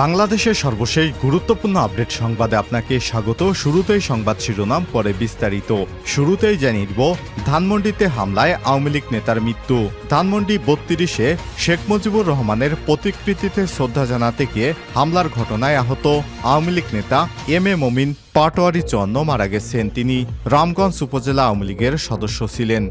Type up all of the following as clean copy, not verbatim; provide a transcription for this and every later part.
বাংলাদেশের সর্বশেষ গুরুত্বপূর্ণ আপডেট সংবাদে আপনাকে স্বাগত। শুরুতেই সংবাদ শিরোনাম, পরে বিস্তারিত। শুরুতেই জানিয়ে দিব, ধানমন্ডিতে হামলায় আওয়ামী লীগ নেতার মৃত্যু। ধানমন্ডি ৩২-এ শেখ মুজিবুর রহমানের প্রতিকৃতিতে শ্রদ্ধা জানাতে গিয়ে হামলার ঘটনায় আহত আওয়ামী লীগ নেতা এম এ মমিন পাটোয়ারি ৫৪ মারা গেছেন। তিনি রামগঞ্জ উপজেলা আওয়ামী লীগের সদস্য ছিলেন।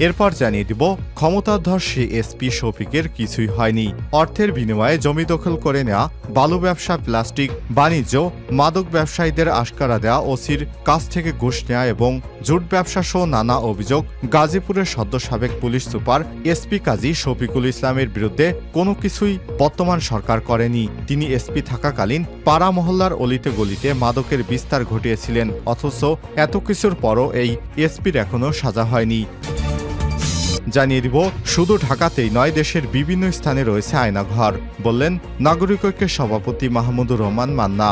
এরপর জানিয়ে দিব, ক্ষমতাধর সেই এসপি শফিকের কিছুই হয়নি। অর্থের বিনিময়ে জমি দখল করে নেওয়া, বালু ব্যবসা, প্লাস্টিক বাণিজ্য, মাদক ব্যবসায়ীদের আশকারা দেওয়া, ওসির কাছ থেকে ঘুষ নেওয়া এবং জুট ব্যবসা সহ নানা অভিযোগ গাজীপুরের সদ্য সাবেক পুলিশ সুপার এসপি কাজী শফিকুল ইসলামের বিরুদ্ধে কোনো কিছুই বর্তমান সরকার করেনি। তিনি এসপি থাকাকালীন পাড়া মহল্লার অলিতে গলিতে মাদকের বিস্তার ঘটিয়েছিলেন, অথচ এত কিছুর পরও এই এসপির এখনও সাজা হয়নি। জানিয়ে দিব, শুধু ঢাকাতেই নয়, দেশের বিভিন্ন স্থানে রয়েছে আয়নাঘর, বললেন নাগরিক ঐক্যের সভাপতি মাহমুদুর রহমান মান্না।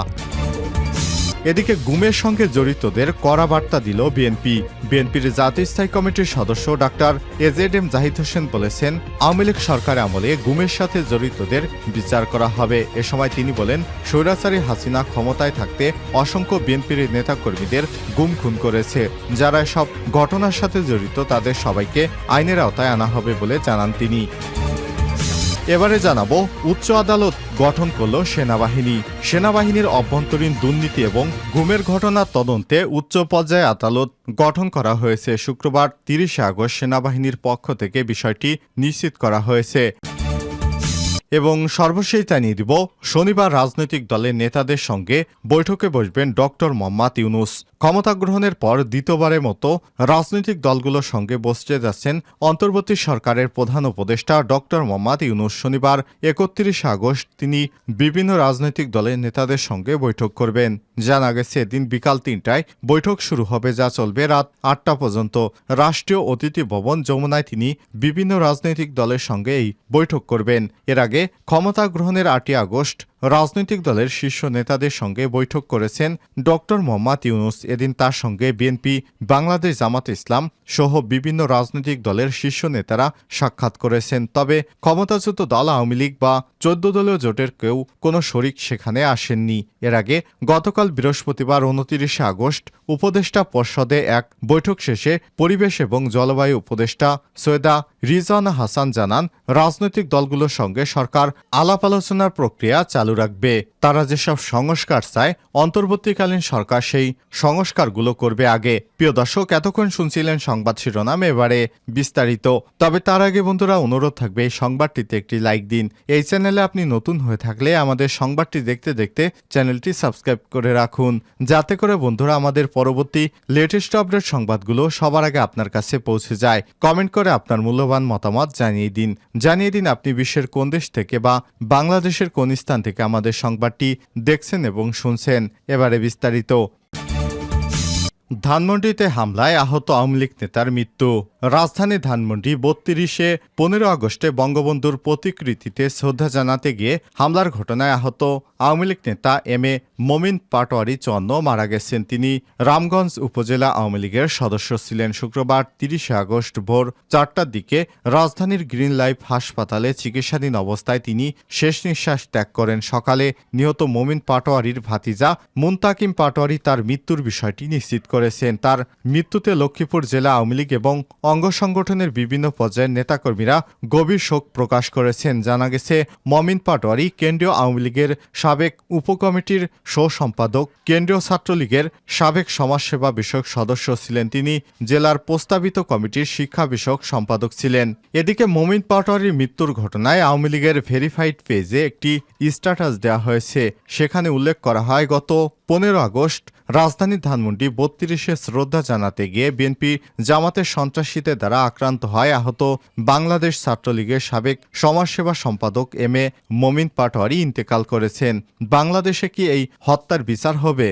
এদিকে গুমের সঙ্গে জড়িতদের কড়া বার্তা দিল বিএনপি। বিএনপির জাতীয় স্থায়ী কমিটির সদস্য doctor A Z M Zahid Hossain বলেছেন, আওয়ামী লীগ সরকার আমলে গুমের সাথে জড়িতদের বিচার করা হবে। এ সময় তিনি বলেন, স্বৈরাচারী হাসিনা ক্ষমতায় থাকতে অসংখ্য বিএনপির নেতাকর্মীদের গুম খুন করেছে। যারা সব ঘটনার সাথে জড়িত তাদের সবাইকে আইনের আওতায় আনা হবে বলে জানান তিনি। এবারে জানাবো, উচ্চ আদালত গঠন করল সেনাবাহিনী। সেনাবাহিনীর অভ্যন্তরীণ দুর্নীতি এবং গুমের ঘটনার তদন্তে উচ্চ পর্যায়ে আদালত গঠন করা হয়েছে। শুক্রবার ৩০ আগস্ট সেনাবাহিনীর পক্ষ থেকে বিষয়টি নিশ্চিত করা হয়েছে। এবং সর্বশেষ জানিয়ে দিব, শনিবার রাজনৈতিক দলের নেতাদের সঙ্গে বৈঠকে বসবেন ডক্টর মোহাম্মদ ইউনূস। ক্ষমতা গ্রহণের পর দ্বিতীয়বারের মতো রাজনৈতিক দলগুলোর সঙ্গে বসতে যাচ্ছেন অন্তর্বর্তী সরকারের প্রধান উপদেষ্টা ডক্টর মোহাম্মদ ইউনূস। শনিবার ৩১ আগস্ট তিনি বিভিন্ন রাজনৈতিক দলের নেতাদের সঙ্গে বৈঠক করবেন। জানা গেছে, দিন বিকাল ৩টায় বৈঠক শুরু হবে, যা চলবে রাত ৮টা পর্যন্ত। রাষ্ট্রীয় অতিথি ভবন যমুনায় তিনি বিভিন্ন রাজনৈতিক দলের সঙ্গে এই বৈঠক করবেন। এর আগে ক্ষমতা গ্রহণের ৮ই আগস্ট রাজনৈতিক দলের শীর্ষ নেতাদের সঙ্গে বৈঠক করেছেন ডক্টর মোহাম্মদ ইউনূস। এদিন তার সঙ্গে বিএনপি, বাংলাদেশ জামাত ইসলাম সহ বিভিন্ন রাজনৈতিক দলের শীর্ষ নেতারা সাক্ষাৎ করেছেন। তবে ক্ষমতাচ্যুত দল আওয়ামী লীগ বা ১৪ দলীয় জোটের কেউ কোনো শরিক সেখানে আসেননি। এর আগে গতকাল বৃহস্পতিবার ২৯ আগস্ট উপদেষ্টা পর্ষদে এক বৈঠক শেষে পরিবেশ এবং জলবায়ু উপদেষ্টা সৈয়দা রিজওয়ানা হাসান জানান, রাজনৈতিক দলগুলোর সঙ্গে সরকার আলাপ আলোচনার প্রক্রিয়া চালু রাখবে। তারা যেসব সংস্কার চায়, অন্তর্বর্তীকালীন সরকার সেই সংস্কারগুলো করবে আগে। প্রিয় দর্শক, এতক্ষণ শুনছিলেন সংবাদ শিরোনাম, এবারে বিস্তারিত। তবে তার আগে বন্ধুরা, অনুরোধ থাকবে এই সংবাদটিতে একটি লাইক দিন। এই চ্যানেলে আপনি নতুন হয়ে থাকলে আমাদের সংবাদটি দেখতে দেখতে চ্যানেলটি সাবস্ক্রাইব করে রাখুন, যাতে করে বন্ধুরা আমাদের পরবর্তী লেটেস্ট আপডেট সংবাদগুলো সবার আগে আপনার কাছে পৌঁছে যায়। কমেন্ট করে আপনার মূল্যবান মতামত জানিয়ে দিন আপনি বিশ্বের কোন দেশ থেকে বা বাংলাদেশের কোন স্থান থেকে আমাদের সংবাদটি দেখছেন এবং শুনছেন। এবারে বিস্তারিত। ধানমন্ডিতে হামলায় আহত আওয়ামী লীগ নেতার মৃত্যু। রাজধানী ধানমন্ডি ৩২-এ ১৫ আগস্টে বঙ্গবন্ধুর প্রতিকৃতিতে শ্রদ্ধা জানাতে গিয়ে হামলার ঘটনায় আহত আওয়ামী লীগ নেতা এম এ মমিন পাটোয়ারি ৫৪ মারা গেছেন। তিনি রামগঞ্জ উপজেলা আওয়ামী লীগের সদস্য ছিলেন। শুক্রবার ৩০ আগস্ট ভোর ৪টার দিকে রাজধানীর গ্রিন লাইফ হাসপাতালে চিকিৎসাধীন অবস্থায় তিনি শেষ নিঃশ্বাস ত্যাগ করেন। সকালে নিহত মমিন পাটোয়ারির ভাতিজা মুনতাকিম পাটোয়ারি তার মৃত্যুর বিষয়টি নিশ্চিত করেছেন। তার মৃত্যুতে লক্ষ্মীপুর জেলা আওয়ামী লীগ এবং অঙ্গ সংগঠনের বিভিন্ন পর্যায়ের নেতাকর্মীরা গভীর শোক প্রকাশ করেছেন। জানা গেছে, মমিন পাটোয়ারি কেন্দ্রীয় আওয়ামী লীগের সাবেক উপকমিটির সহ সম্পাদক, কেন্দ্রীয় ছাত্রলীগের সাবেক সমাজসেবা বিষয়ক সদস্য ছিলেন। তিনি জেলার প্রস্তাবিত কমিটির শিক্ষা বিষয়ক সম্পাদক ছিলেন। এদিকে মমিন পাটোয়ারির মৃত্যুর ঘটনায় আওয়ামী লীগের ভেরিফাইড পেজে একটি স্ট্যাটাস দেওয়া হয়েছে। সেখানে উল্লেখ করা হয়, গত ১৫ আগস্ট রাজধানীর ধানমন্ডি ৩২-এ শ্রদ্ধা জানাতে গিয়ে বিএনপি জামাতের সন্ত্রাসীদের দ্বারা আক্রান্ত হয় আহত বাংলাদেশ ছাত্রলীগের সাবেক সমাজসেবা সম্পাদক এম এ মমিন পাটোয়ারি ইন্তেকাল করেছেন। বাংলাদেশে কি এই হত্যার বিচার হবে?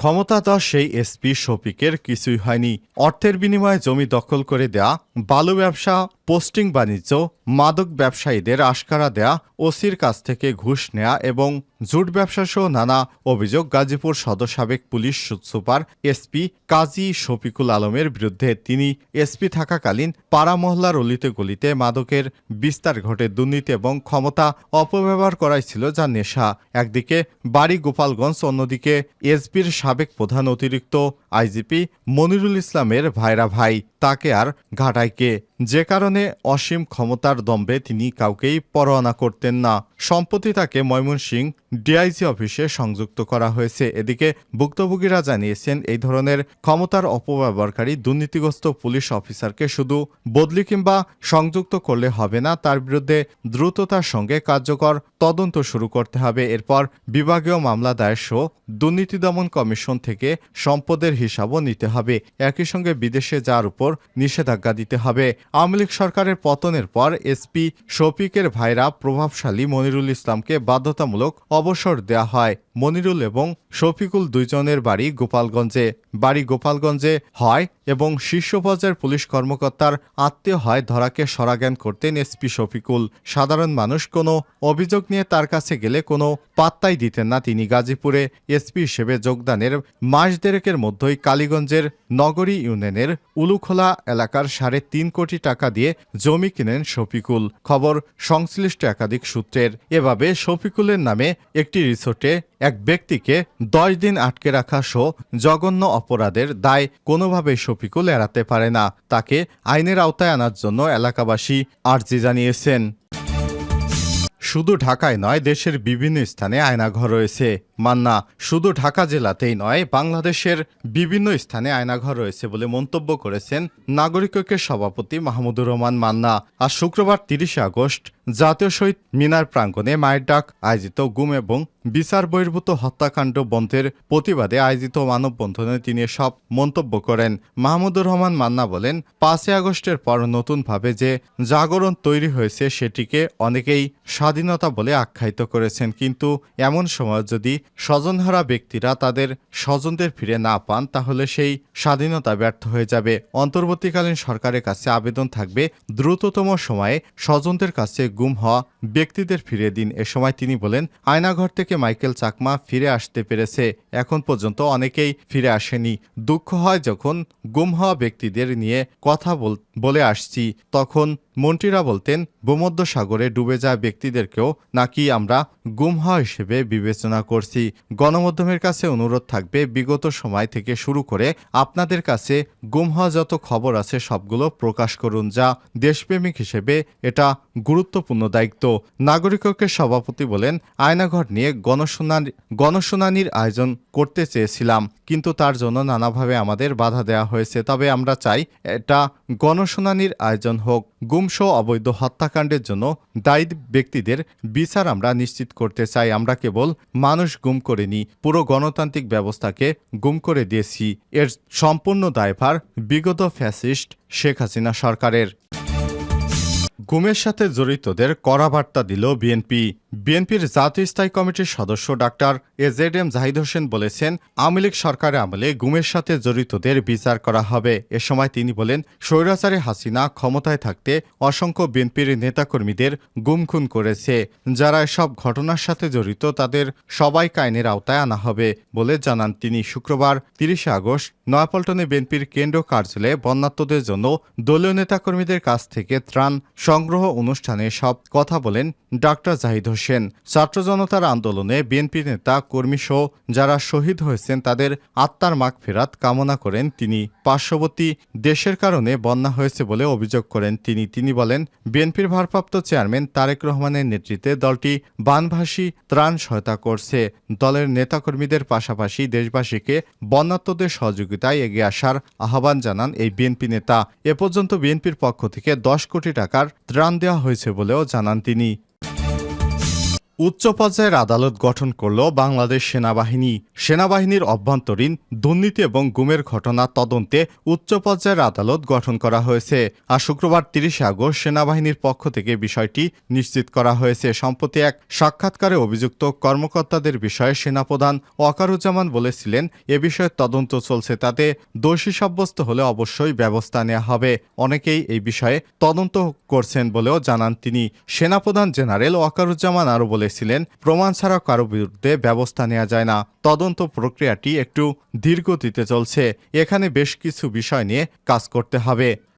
ক্ষমতাধর সেই এসপি শফিকের কিছুই হয়নি। অর্থের বিনিময়ে জমি দখল করে দেয়া, বালু ব্যবসা, পোস্টিং বাণিজ্য, মাদক ব্যবসায়ীদের আশকারা দেয়া, ওসির কাছ থেকে ঘুষ নেয়া এবং জুট ব্যবসা সহ নানা অভিযোগ গাজীপুর সদর সাবেক পুলিশ সুপার এসপি কাজী শফিকুল আলমের বিরুদ্ধে। তিনি এসপি থাকাকালীন পাড়া মহল্লার অলিতে গলিতে মাদকের বিস্তার ঘটে, দুর্নীতি এবং ক্ষমতা অপব্যবহার করাই ছিল যার নেশা। একদিকে বাড়ি গোপালগঞ্জ, অন্যদিকে এসবির সাবেক প্রধান অতিরিক্ত আইজিপি মনিরুল ইসলামের ভাইরা ভাই, তাকে আর ঘাটাইকে, যে কারণে অসীম ক্ষমতার দম্ভে তিনি কাউকেই পরোয়ানা করতেন না। সম্প্রতি তাকে ময়মনসিংহ ডিআইজি অফিসে সংযুক্ত করা হয়েছে। এদিকে ভুক্তভোগীরা জানিয়েছেন, এই ধরনের ক্ষমতার অপব্যবহারকারী দুর্নীতিগ্রস্ত পুলিশ অফিসারকে শুধু বদলি কিংবা সংযুক্ত করলে হবে না, তার বিরুদ্ধে দ্রুততার সঙ্গে কার্যকর তদন্ত শুরু করতে হবে। এরপর বিভাগীয় মামলা দায়ের সহ দুর্নীতি দমন কমিশন থেকে সম্পদের হিসাবও নিতে হবে। একই সঙ্গে বিদেশে যাওয়ার উপর নিষেধাজ্ঞা দিতে হবে। আওয়ামী লীগ সরকারের পতনের পর এসপি শফিকের ভাইরা প্রভাবশালী মনিরুল ইসলামকে বাধ্যতামূলক অবসর দেয়া হয়। মনিরুল এবং শফিকুল দুইজনের বাড়ি গোপালগঞ্জে হয় এবং শীর্ষ পর্যায়ের পুলিশ কর্মকর্তার আত্মীয় হয়। ধরাকে সরাজ্ঞান করতেন এসপি শফিকুল। সাধারণ মানুষ কোনো অভিযোগ নিয়ে তার কাছে গেলে কোনো পাত্তাই দিতেন না তিনি। গাজীপুরে এসপি হিসেবে যোগদানের মাস দেড়েকের মধ্যেই কালীগঞ্জের নগরী ইউনিয়নের উলুখোলা এলাকার 3.5 কোটি টাকা দিয়ে জমি কিনেন শফিকুল। খবর সংশ্লিষ্ট একাধিক সূত্রের। এভাবে শফিকুলের নামে একটি রিসোর্টে এক ব্যক্তিকে 10 দিন আটকে রাখা সহ জঘন্য অপরাধের দায় কোনোভাবেই শফিকুল এড়াতে পারে না। তাকে আইনের আওতায় আনার জন্য এলাকাবাসী আর্জি জানিয়েছেন। শুধু ঢাকায় নয়, দেশের বিভিন্ন স্থানে আয়নাঘর রয়েছে। মান্না, শুধু ঢাকা জেলাতেই নয়, বাংলাদেশের বিভিন্ন স্থানে আয়নাঘর রয়েছে বলে মন্তব্য করেছেন নাগরিক ঐক্যের সভাপতি মাহমুদুর রহমান মান্না। আজ শুক্রবার 30 আগস্ট জাতীয় শহীদ মিনার প্রাঙ্গণে মায়ের ডাক আয়োজিত গুম এবং বিচার বহির্ভূত হত্যাকাণ্ড বন্ধের প্রতিবাদে আয়োজিত মানববন্ধনে তিনি সব মন্তব্য করেন। মাহমুদুর রহমান মান্না বলেন, 5 আগস্টের পর নতুনভাবে যে জাগরণ তৈরি হয়েছে সেটিকে অনেকেই স্বাধীনতা বলে আখ্যায়িত করেছেন, কিন্তু এমন সময় যদি স্বজনহারা ব্যক্তিরা তাদের স্বজনদের ফিরে না পান তাহলে সেই স্বাধীনতা ব্যর্থ হয়ে যাবে। অন্তর্বর্তীকালীন সরকারের কাছে আবেদন থাকবে, দ্রুততম সময়ে স্বজনদের কাছে গুম হওয়া ব্যক্তিদের ফিরিয়ে দিন। এ সময় তিনি বলেন, আয়নাঘর থেকে মাইকেল চাকমা ফিরে আসতে পেরেছে, এখন পর্যন্ত অনেকেই ফিরে আসেনি। দুঃখ হয় যখন গুম হওয়া ব্যক্তিদের নিয়ে কথা বলে আসছি, তখন মন্ত্রীরা বলতেন ভূমধ্যসাগরে ডুবে যাওয়া ব্যক্তিদেরকেও নাকি আমরা গুম হওয়া হিসেবে বিবেচনা করছি। গণমাধ্যমের কাছে অনুরোধ থাকবে, বিগত সময় থেকে শুরু করে আপনাদের কাছে গুম হওয়া যত খবর আছে সবগুলো প্রকাশ করুন, যা দেশপ্রেমিক হিসেবে এটা গুরুত্বপূর্ণ দায়িত্ব। নাগরিক ঐক্যের সভাপতি বলেন, আয়নাঘর নিয়ে গণশুনানির আয়োজন করতে চেয়েছিলাম, কিন্তু তার জন্য নানাভাবে আমাদের বাধা দেওয়া হয়েছে। তবে আমরা চাই এটা গণশুনানির আয়োজন হোক। গুমসহ অবৈধ হত্যাকাণ্ডের জন্য দায়ী ব্যক্তিদের বিচার আমরা নিশ্চিত করতে চাই। আমরা কেবল মানুষ গুম করিনি, পুরো গণতান্ত্রিক ব্যবস্থাকে গুম করে দিয়েছি। এর সম্পূর্ণ দায়ভার বিগত ফ্যাসিস্ট শেখ হাসিনা সরকারের। গুমের সাথে জড়িতদের কড়া বার্তা দিল বিএনপি। বিএনপির জাতীয় স্থায়ী কমিটির সদস্য ডাক্তার এজেডএম জাহিদ হোসেন বলেছেন, আওয়ামী লীগ সরকারের আমলে গুমের সাথে জড়িতদের বিচার করা হবে। এ সময় তিনি বলেন, স্বৈরাচারী হাসিনা ক্ষমতায় থাকতে অসংখ্য বিএনপির নেতাকর্মীদের গুম খুন করেছে। যারা এসব ঘটনার সাথে জড়িত তাদের সবাইকে আইনের আওতায় আনা হবে বলে জানান তিনি। শুক্রবার 30 আগস্ট নয়াপল্টনে বিএনপির কেন্দ্রীয় কার্যালয়ে বন্যার্তদের জন্য দলীয় নেতাকর্মীদের কাছ থেকে ত্রাণ সংগ্রহ অনুষ্ঠানে সব কথা বলেন ডাক্তার জাহিদ হোসেন। ছাত্র জনতার আন্দোলনে বিএনপি নেতা কর্মী সহ যারা শহীদ হয়েছেন তাদের আত্মার মাগফিরাত কামনা করেন তিনি। পার্শ্ববর্তী দেশের কারণে বন্যা হয়েছে বলে অভিযোগ করেন তিনি বলেন, বিএনপির ভারপ্রাপ্ত চেয়ারম্যান তারেক রহমানের নেতৃত্বে দলটি বানভাসী ত্রাণ সহায়তা করছে। দলের নেতাকর্মীদের পাশাপাশি দেশবাসীকে বন্যার্তদের সহযোগিতায় এগিয়ে আসার আহ্বান জানান এই বিএনপি নেতা। এ পর্যন্ত বিএনপির পক্ষ থেকে 10 কোটি টাকার ত্রাণ দেওয়া হয়েছে বলেও জানান তিনি। উচ্চ পর্যায়ের আদালত গঠন করল বাংলাদেশ সেনাবাহিনী। সেনাবাহিনীর অভ্যন্তরীণ দুর্নীতি এবং গুমের ঘটনা তদন্তে উচ্চ পর্যায়ের আদালত গঠন করা হয়েছে। আর শুক্রবার 30 আগস্ট সেনাবাহিনীর পক্ষ থেকে বিষয়টি নিশ্চিত করা হয়েছে। সম্প্রতি এক সাক্ষাৎকারে অভিযুক্ত কর্মকর্তাদের বিষয়ে সেনাপ্রধান ওয়াকারুজ্জামান বলেছিলেন, এ বিষয়ে তদন্ত চলছে, তাতে দোষী সাব্যস্ত হলে অবশ্যই ব্যবস্থা নেওয়া হবে। অনেকেই এই বিষয়ে তদন্ত করছেন বলেও জানান তিনি। সেনাপ্রধান জেনারেল ওয়াকারুজ্জামান আরও বলেছিলেন, প্রমাণ ছাড়া কারো বিরুদ্ধে ব্যবস্থা নেওয়া যায় না। তদন্ত প্রক্রিয়াটি একটু ধীরগতিতে চলছে। এখানে বেশ কিছু বিষয় নিয়ে কাজ করতে হবে।